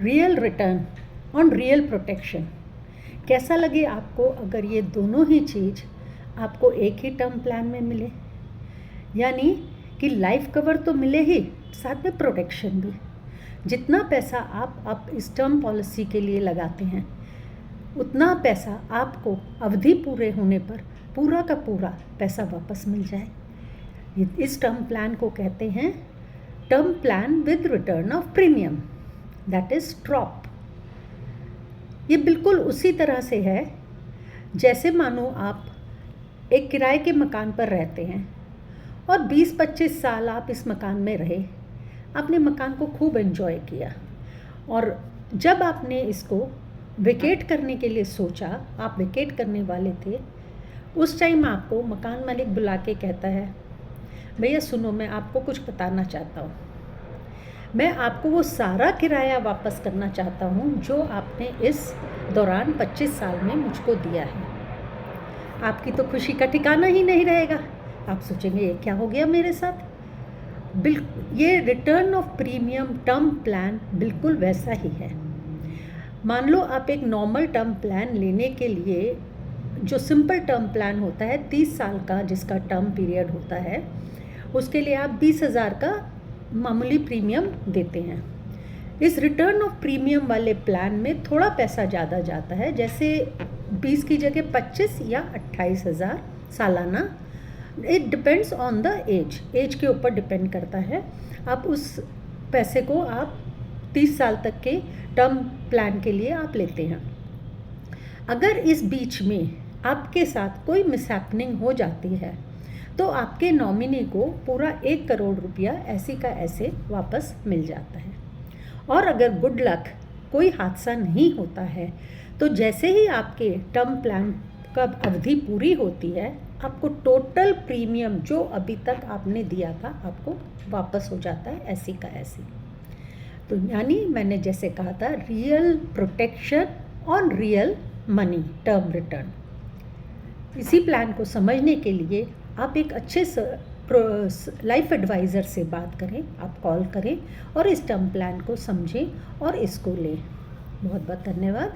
Real return on real protection. कैसा लगे आपको अगर ये दोनों ही चीज़ आपको एक ही टर्म प्लान में मिले, यानी कि लाइफ कवर तो मिले ही, साथ में प्रोटेक्शन भी। जितना पैसा आप इस टर्म पॉलिसी के लिए लगाते हैं उतना पैसा आपको अवधि पूरे होने पर पूरा का पूरा पैसा वापस मिल जाए। इस टर्म प्लान को कहते हैं term plan with return of premium, that is TROP. ये बिल्कुल उसी तरह से है जैसे मानो आप एक किराए के मकान पर रहते हैं और 20-25 साल आप इस मकान में रहे, आपने मकान को खूब एंजॉय किया, और जब आपने इसको वेकेट करने के लिए सोचा, आप वेकेट करने वाले थे, उस टाइम आपको मकान मालिक बुला के कहता है, भैया सुनो, मैं आपको कुछ बताना चाहता हूँ, मैं आपको वो सारा किराया वापस करना चाहता हूँ जो आपने इस दौरान 25 साल में मुझको दिया है। आपकी तो खुशी का ठिकाना ही नहीं रहेगा, आप सोचेंगे ये क्या हो गया मेरे साथ। ये return of premium term plan बिल्कुल वैसा ही है। मान लो आप एक नॉर्मल टर्म प्लान लेने के लिए, जो सिंपल टर्म प्लान होता है 30 साल का जिसका टर्म पीरियड होता है, उसके लिए आप 20,000 का मामूली प्रीमियम देते हैं। इस रिटर्न ऑफ प्रीमियम वाले प्लान में थोड़ा पैसा ज़्यादा जाता है, जैसे 20 की जगह 25 या 28,000 सालाना। It depends on the age के ऊपर डिपेंड करता है। आप उस पैसे को आप 30 साल तक के टर्म प्लान के लिए आप लेते हैं। अगर इस बीच में आपके साथ कोई मिसहैपनिंग हो जाती है तो आपके नॉमिनी को पूरा 1 करोड़ रुपया ऐसी का ऐसे वापस मिल जाता है। और अगर गुड लक कोई हादसा नहीं होता है तो जैसे ही आपके टर्म प्लान का अवधि पूरी होती है, आपको टोटल प्रीमियम जो अभी तक आपने दिया था आपको वापस हो जाता है ऐसी का ऐसी। तो यानी मैंने जैसे कहा था, real protection on real money term return. इसी प्लान को समझने के लिए आप एक अच्छे लाइफ एडवाइज़र से बात करें, आप कॉल करें और इस टर्म प्लान को समझें और इसको लें। बहुत बहुत धन्यवाद।